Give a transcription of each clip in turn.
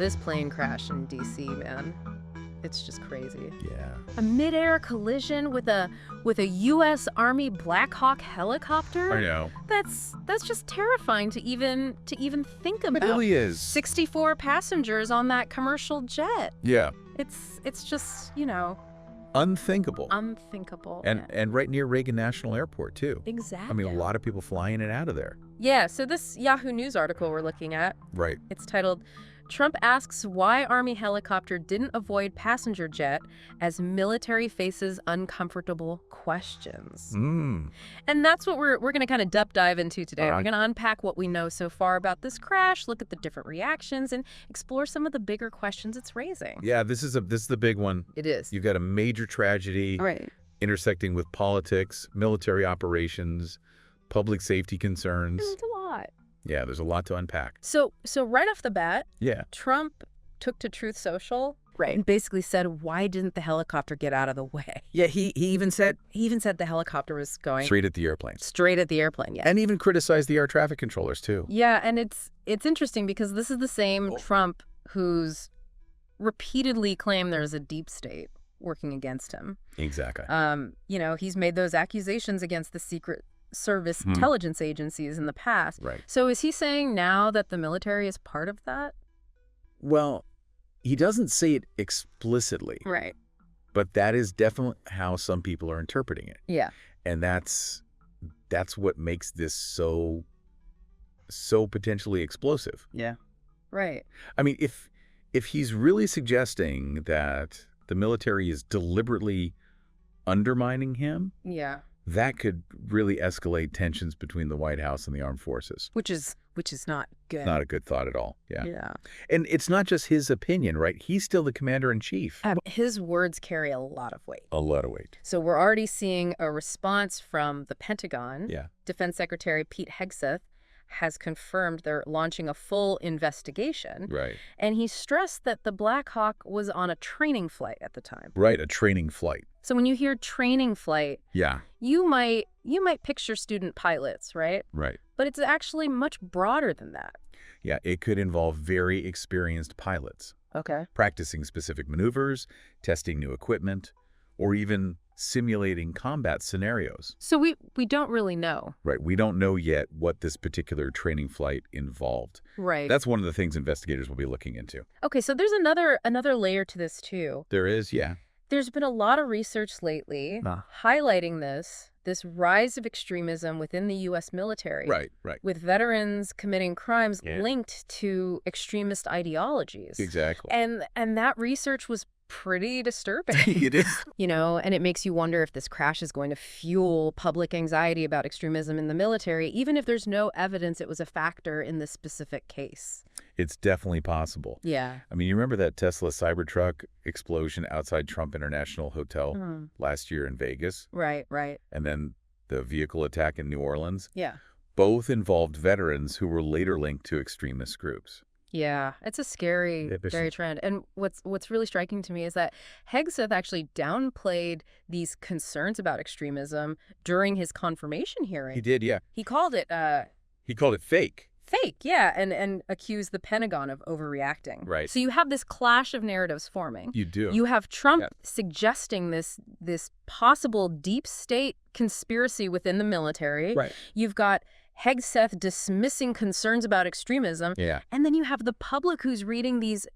this plane crash in D.C., man. It's just crazy. Yeah. A mid-air collision with a U.S. Army Black Hawk helicopter? I know. That's just terrifying to even think about. It really is. 64 passengers on that commercial jet. Yeah. It's just, Unthinkable. unthinkable. And right near Reagan National Airport, too. Exactly. I mean, a lot of people fly in and out of there. Yeah, so this Yahoo News article we're looking at, Right. it's titled, Trump asks why Army helicopter didn't avoid passenger jet as military faces uncomfortable questions. Mm. And that's what we're going to kind of dive into today. We're going to unpack what we know so far about this crash, look at the different reactions, and explore some of the bigger questions it's raising. Yeah, this is the big one. It is. You've got a major tragedy intersecting with politics, military operations, public safety concerns. It's a lot. Yeah, there's a lot to unpack. So right off the bat, Yeah. Trump took to Truth Social and basically said, why didn't the helicopter get out of the way? Yeah, he even said The helicopter was going straight at the airplane. straight at the airplane, yeah. And even criticized the air traffic controllers, too. Yeah, and it's interesting because this is the same Trump who's repeatedly claimed there's a deep state working against him. Exactly. He's made those accusations against the Secret Service intelligence agencies in the past. Right. So is he saying now that the military is part of that? Well, he doesn't say it explicitly. Right. But that is definitely how some people are interpreting it. Yeah. And that's what makes this so potentially explosive. Yeah. Right. I mean, if he's really suggesting that the military is deliberately undermining him, Yeah. that could really escalate tensions between the White House and the armed forces. Which is not good. Not a good thought at all. Yeah. Yeah. And it's not just his opinion, right? He's still the commander-in-chief. His words carry a lot of weight. A lot of weight. So we're already seeing a response from the Pentagon. Yeah. Defense Secretary Pete Hegseth has confirmed they're launching a full investigation. Right. And he stressed that the Black Hawk was on a training flight at the time. Right, a training flight. So when you hear training flight, Yeah. you might picture student pilots, right? Right. But it's actually much broader than that. Yeah, it could involve very experienced pilots Okay. practicing specific maneuvers, testing new equipment, or even simulating combat scenarios. So we don't really know. Right. We don't know yet what this particular training flight involved. Right. That's one of the things investigators will be looking into. Okay, so there's another layer to this too. There is, yeah. There's been a lot of research lately highlighting this rise of extremism within the U.S. military. Right. With veterans committing crimes linked to extremist ideologies. Exactly. And that research was pretty disturbing. It is. And it makes you wonder if this crash is going to fuel public anxiety about extremism in the military, even if there's no evidence it was a factor in this specific case. It's definitely possible. Yeah. I mean, you remember that Tesla Cybertruck explosion outside Trump International Hotel last year in Vegas? Right. And then the vehicle attack in New Orleans? Yeah. Both involved veterans who were later linked to extremist groups. Yeah, it's a scary trend. And what's really striking to me is that Hegseth actually downplayed these concerns about extremism during his confirmation hearing. He did, yeah. He called it fake. Fake, yeah, and accused the Pentagon of overreacting. Right. So you have this clash of narratives forming. You do. You have Trump suggesting this possible deep state conspiracy within the military. Right. You've got Hegseth dismissing concerns about extremism. Yeah. And then you have the public who's reading these,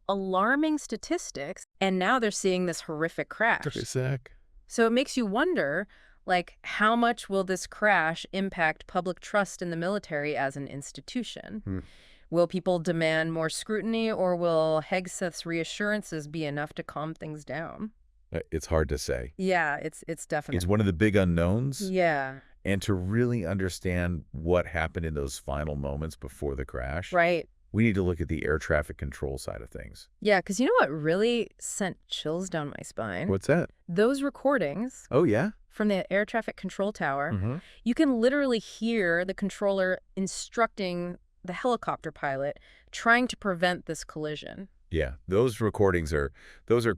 alarming statistics, and now they're seeing this horrific crash. So it makes you wonder, how much will this crash impact public trust in the military as an institution? Will people demand more scrutiny, or will Hegseth's reassurances be enough to calm things down? It's hard to say. Yeah, it's definitely. It's one of the big unknowns. Yeah. And to really understand what happened in those final moments before the crash, right, we need to look at the air traffic control side of things. Yeah, because you know what really sent chills down my spine? What's that? Those recordings. Oh, yeah? From the air traffic control tower. You can literally hear the controller instructing the helicopter pilot trying to prevent this collision. Yeah, those recordings are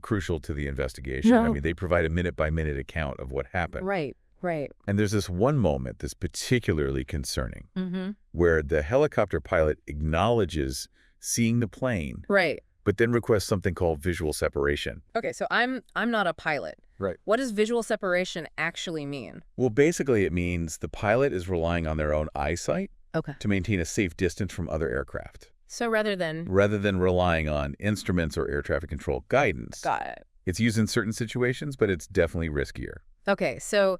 crucial to the investigation. I mean, they provide a minute-by-minute account of what happened. Right. And there's this one moment that's particularly concerning where the helicopter pilot acknowledges seeing the plane, Right. but then requests something called visual separation. Okay, so I'm not a pilot. Right. What does visual separation actually mean? Well, basically it means the pilot is relying on their own eyesight to maintain a safe distance from other aircraft. So rather than relying on instruments or air traffic control guidance. Got it. It's used in certain situations, but it's definitely riskier. Okay, so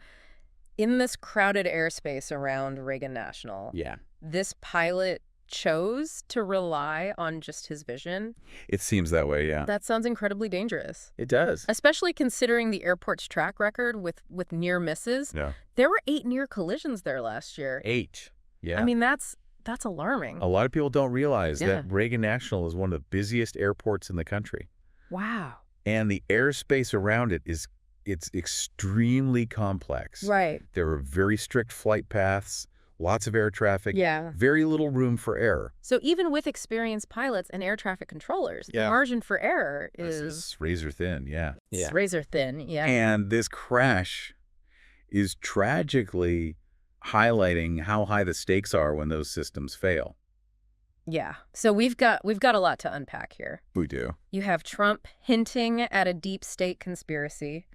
in this crowded airspace around Reagan National, this pilot chose to rely on just his vision? It seems that way, yeah. That sounds incredibly dangerous. It does. Especially considering the airport's track record with near misses. Yeah. There were 8 near collisions there last year. 8. Yeah. I mean, that's alarming. A lot of people don't realize that Reagan National is one of the busiest airports in the country. Wow. And the airspace around it it's extremely complex. Right. There are very strict flight paths, lots of air traffic, very little room for error. So even with experienced pilots and air traffic controllers, the margin for error is razor thin, It's razor thin, And this crash is tragically highlighting how high the stakes are when those systems fail. Yeah. So we've got a lot to unpack here. We do. You have Trump hinting at a deep state conspiracy,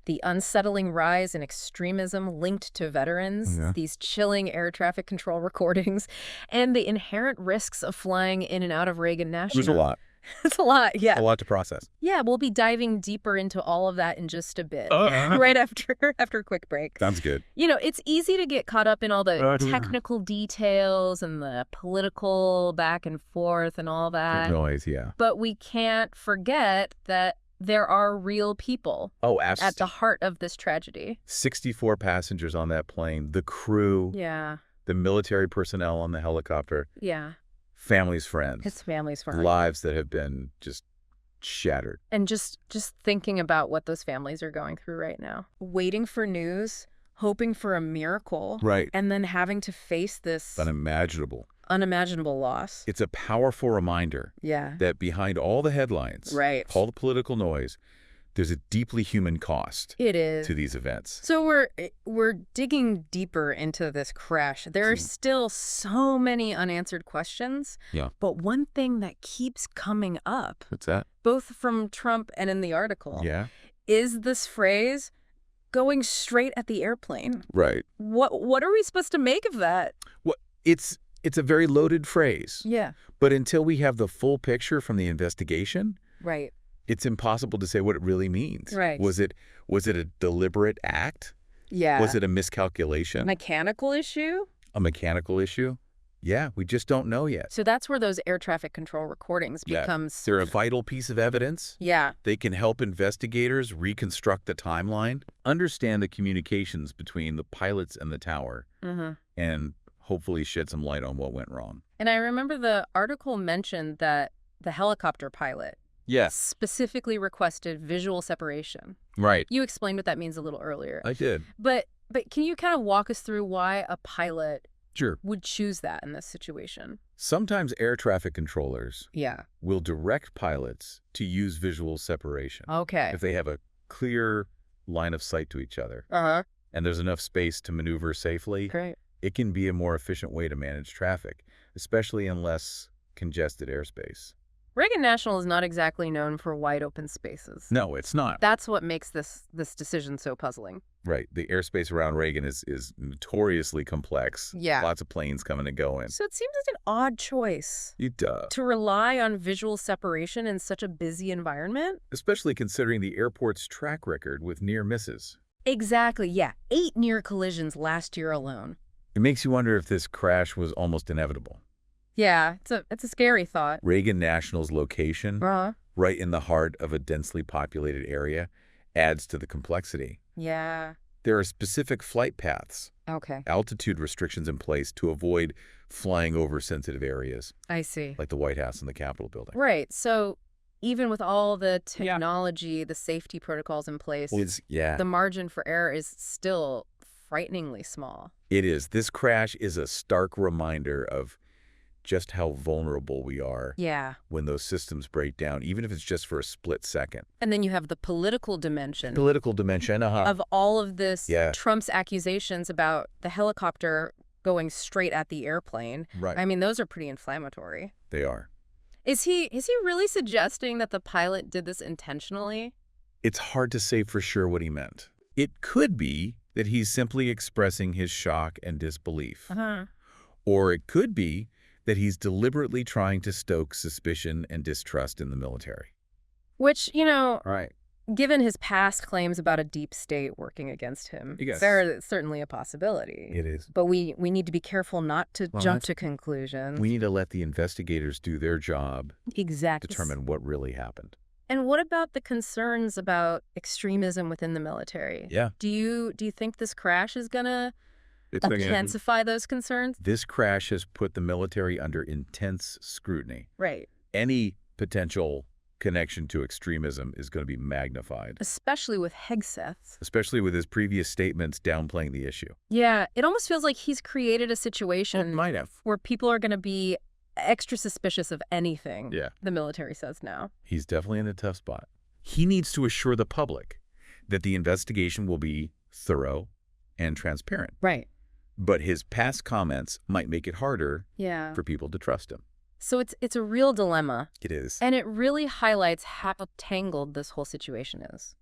the unsettling rise in extremism linked to veterans, these chilling air traffic control recordings, and the inherent risks of flying in and out of Reagan National. There's a lot. It's a lot, yeah. A lot to process. Yeah, we'll be diving deeper into all of that in just a bit, right after a quick break. Sounds good. You know, it's easy to get caught up in all the technical details and the political back and forth and all that. Noise, yeah. But we can't forget that there are real people at the heart of this tragedy. 64 passengers on that plane, the crew, the military personnel on the helicopter. Yeah. Families, friends. His family's friends. Lives that have been just shattered. And just thinking about what those families are going through right now. Waiting for news, hoping for a miracle. Right. And then having to face this unimaginable loss. It's a powerful reminder that behind all the headlines, all the political noise, there's a deeply human cost to these events. So we're digging deeper into this crash. There are still so many unanswered questions. Yeah. But one thing that keeps coming up, What's that? both from Trump and in the article, is this phrase, going straight at the airplane. Right. What are we supposed to make of that? Well, it's a very loaded phrase. Yeah. But until we have the full picture from the investigation, it's impossible to say what it really means. Right. Was it a deliberate act? Yeah. Was it a miscalculation? Mechanical issue? A mechanical issue? Yeah, we just don't know yet. So that's where those air traffic control recordings becomes... They're a vital piece of evidence. Yeah. They can help investigators reconstruct the timeline, understand the communications between the pilots and the tower, and hopefully shed some light on what went wrong. And I remember the article mentioned that the helicopter pilot specifically requested visual separation. Right. You explained what that means a little earlier. I did. But can you kind of walk us through why a pilot would choose that in this situation? Sometimes air traffic controllers will direct pilots to use visual separation. Okay. If they have a clear line of sight to each other and there's enough space to maneuver safely, it can be a more efficient way to manage traffic, especially in less congested airspace. Reagan National is not exactly known for wide open spaces. No, it's not. That's what makes this decision so puzzling. Right. The airspace around Reagan is notoriously complex. Yeah. Lots of planes coming and going. So it seems like an odd choice. It does. To rely on visual separation in such a busy environment. Especially considering the airport's track record with near misses. Exactly, yeah. 8 near collisions last year alone. It makes you wonder if this crash was almost inevitable. Yeah, it's a scary thought. Reagan National's location, right in the heart of a densely populated area, adds to the complexity. Yeah. There are specific flight paths, altitude restrictions in place to avoid flying over sensitive areas. I see. Like the White House and the Capitol building. Right. So even with all the technology, the safety protocols in place, the margin for error is still frighteningly small. It is. This crash is a stark reminder of just how vulnerable we are when those systems break down, even if it's just for a split second. And then you have the political dimension. Of all of this, Trump's accusations about the helicopter going straight at the airplane. Right. I mean, those are pretty inflammatory. They are. Is he really suggesting that the pilot did this intentionally? It's hard to say for sure what he meant. It could be that he's simply expressing his shock and disbelief. Or it could be that he's deliberately trying to stoke suspicion and distrust in the military. Which, Right. given his past claims about a deep state working against him, Yes. there's certainly a possibility. It is. But we need to be careful not to jump to conclusions. We need to let the investigators do their job. Exactly. Determine what really happened. And what about the concerns about extremism within the military? Yeah. Do you think this crash is going to intensify those concerns? This crash has put the military under intense scrutiny. Right. Any potential connection to extremism is going to be magnified. Especially with Hegseth. Especially with his previous statements downplaying the issue. Yeah, it almost feels like he's created a situation might have. where people are going to be extra suspicious of anything the military says now. He's definitely in a tough spot. He needs to assure the public that the investigation will be thorough and transparent. Right. But his past comments might make it harder for people to trust him. So it's a real dilemma. It is. And it really highlights how tangled this whole situation is.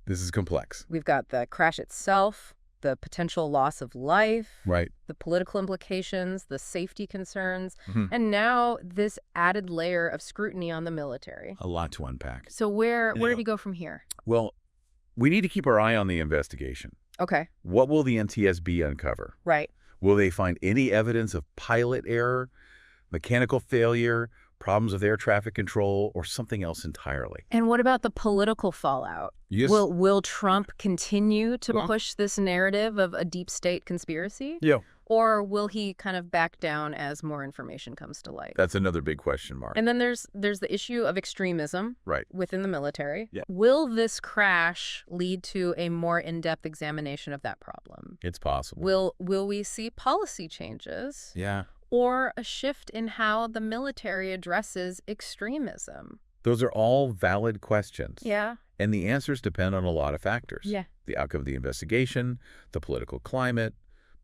This is complex. We've got the crash itself, the potential loss of life, right? The political implications, the safety concerns, and now this added layer of scrutiny on the military. A lot to unpack. So where do we go from here? Well, we need to keep our eye on the investigation. Okay. What will the NTSB uncover? Right. Will they find any evidence of pilot error, mechanical failure, problems with air traffic control, or something else entirely? And what about the political fallout? Yes. Will Trump continue to push this narrative of a deep state conspiracy? Yeah. Or will he kind of back down as more information comes to light? That's another big question mark. And then there's the issue of extremism within the military. Yeah. Will this crash lead to a more in-depth examination of that problem? It's possible. Will we see policy changes? Yeah. Or a shift in how the military addresses extremism? Those are all valid questions. Yeah. And the answers depend on a lot of factors. Yeah. The outcome of the investigation, the political climate,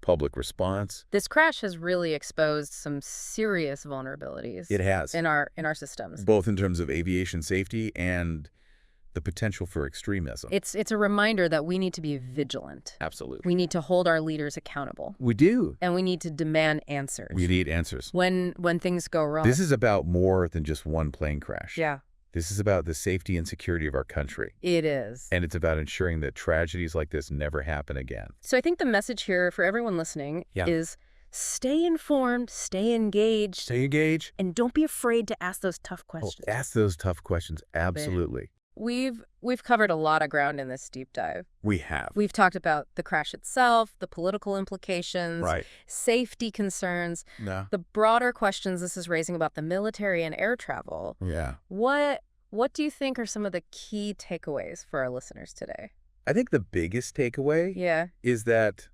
public response. This crash has really exposed some serious vulnerabilities. It has. In our systems. Both in terms of aviation safety and the potential for extremism. It's a reminder that we need to be vigilant. Absolutely. We need to hold our leaders accountable. We do. And we need to demand answers. We need answers. When things go wrong. This is about more than just one plane crash. Yeah. This is about the safety and security of our country. It is. And it's about ensuring that tragedies like this never happen again. So I think the message here for everyone listening is stay informed, stay engaged. Stay engaged. And don't be afraid to ask those tough questions. Ask those tough questions. Absolutely. We've covered a lot of ground in this deep dive. We have. We've talked about the crash itself, the political implications, safety concerns, the broader questions this is raising about the military and air travel. Yeah. What do you think are some of the key takeaways for our listeners today? I think the biggest takeaway is that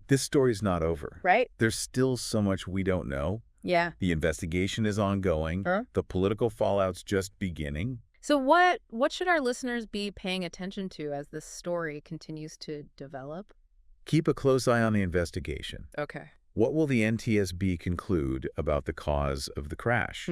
this story's not over. Right. There's still so much we don't know. Yeah. The investigation is ongoing. The political fallout's just beginning. So what should our listeners be paying attention to as this story continues to develop? Keep a close eye on the investigation. Okay. What will the NTSB conclude about the cause of the crash?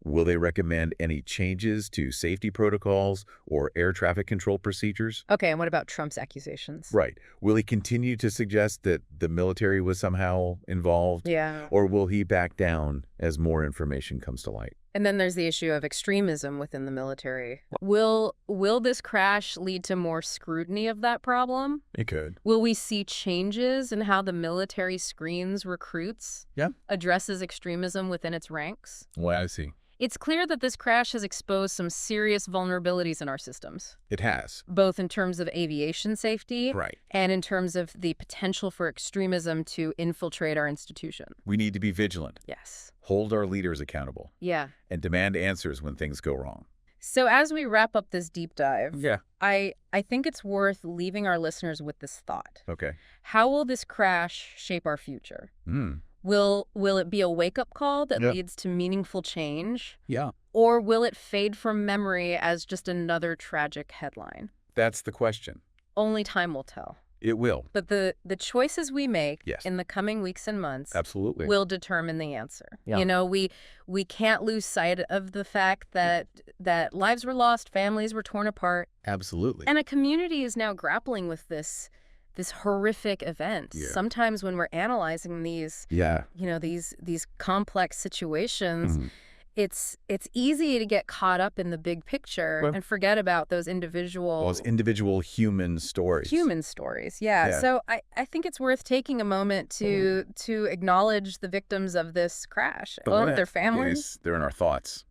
Will they recommend any changes to safety protocols or air traffic control procedures? Okay, and what about Trump's accusations? Right. Will he continue to suggest that the military was somehow involved? Yeah. Or will he back down as more information comes to light? And then there's the issue of extremism within the military. Will this crash lead to more scrutiny of that problem? It could. Will we see changes in how the military screens recruits? Yeah. Addresses extremism within its ranks? Well, I see. It's clear that this crash has exposed some serious vulnerabilities in our systems. It has. Both in terms of aviation safety and in terms of the potential for extremism to infiltrate our institution. We need to be vigilant. Yes. Hold our leaders accountable. Yeah. And demand answers when things go wrong. So as we wrap up this deep dive, Yeah. I think it's worth leaving our listeners with this thought. Okay. How will this crash shape our future? Will it be a wake-up call that leads to meaningful change? Yeah. Or will it fade from memory as just another tragic headline? That's the question. Only time will tell. It will. But the choices we make in the coming weeks and months will determine the answer. Yeah. You know, we can't lose sight of the fact that lives were lost, families were torn apart. Absolutely. And a community is now grappling with this horrific event. Yeah. Sometimes when we're analyzing these, these complex situations, it's easy to get caught up in the big picture and forget about those individual human stories. Human stories, yeah. So I think it's worth taking a moment to acknowledge the victims of this crash, their families. They're in our thoughts.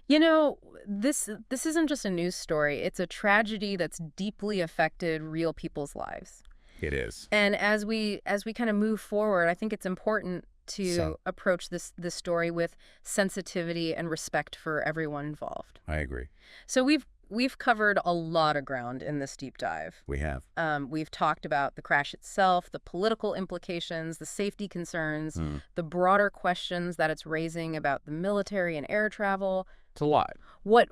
You know, this isn't just a news story. It's a tragedy that's deeply affected real people's lives. It is. And as we kind of move forward, I think it's important to approach this story with sensitivity and respect for everyone involved. I agree. So we've covered a lot of ground in this deep dive. We have. We've talked about the crash itself, the political implications, the safety concerns, the broader questions that it's raising about the military and air travel. It's a lot. What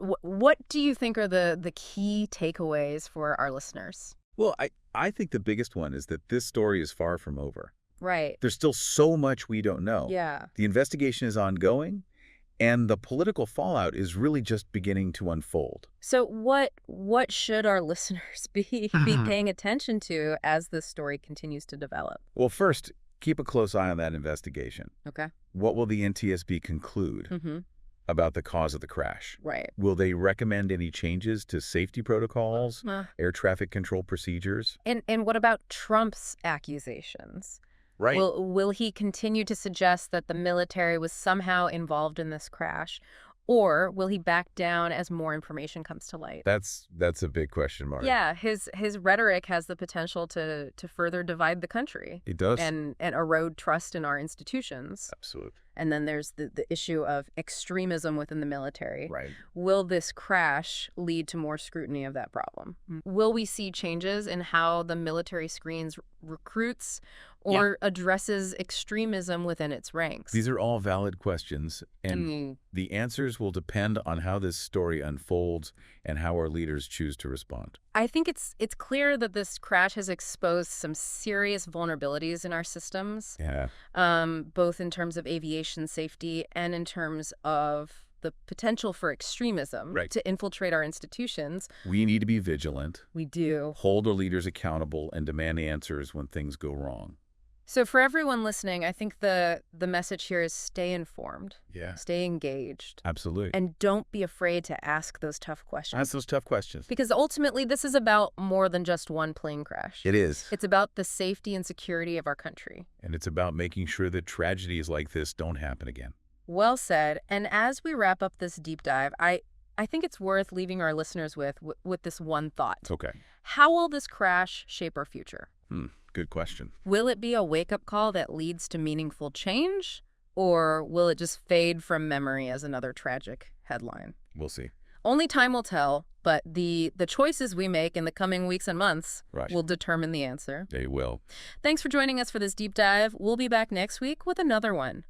do you think are the key takeaways for our listeners? Well, I think the biggest one is that this story is far from over. Right. There's still so much we don't know. Yeah. The investigation is ongoing, and the political fallout is really just beginning to unfold. So what should our listeners be paying attention to as this story continues to develop? Well, first, keep a close eye on that investigation. Okay. What will the NTSB conclude about the cause of the crash? Right. Will they recommend any changes to safety protocols, air traffic control procedures? And what about Trump's accusations? Right. Will he continue to suggest that the military was somehow involved in this crash? Or will he back down as more information comes to light? That's a big question mark. Yeah, his rhetoric has the potential to further divide the country. It does. And erode trust in our institutions. Absolutely. And then there's the issue of extremism within the military. Right. Will this crash lead to more scrutiny of that problem? Will we see changes in how the military screens recruits or addresses extremism within its ranks? These are all valid questions, and the answers will depend on how this story unfolds and how our leaders choose to respond. I think it's clear that this crash has exposed some serious vulnerabilities in our systems, both in terms of aviation safety and in terms of the potential for extremism to infiltrate our institutions. We need to be vigilant. We do. Hold our leaders accountable and demand answers when things go wrong. So for everyone listening, I think the message here is stay informed. Yeah. Stay engaged. Absolutely. And don't be afraid to ask those tough questions. Ask those tough questions. Because ultimately, this is about more than just one plane crash. It is. It's about the safety and security of our country. And it's about making sure that tragedies like this don't happen again. Well said. And as we wrap up this deep dive, I think it's worth leaving our listeners with this one thought. Okay. How will this crash shape our future? Good question. Will it be a wake-up call that leads to meaningful change? Or will it just fade from memory as another tragic headline? We'll see. Only time will tell, but the choices we make in the coming weeks and months will determine the answer. They will. Thanks for joining us for this deep dive. We'll be back next week with another one.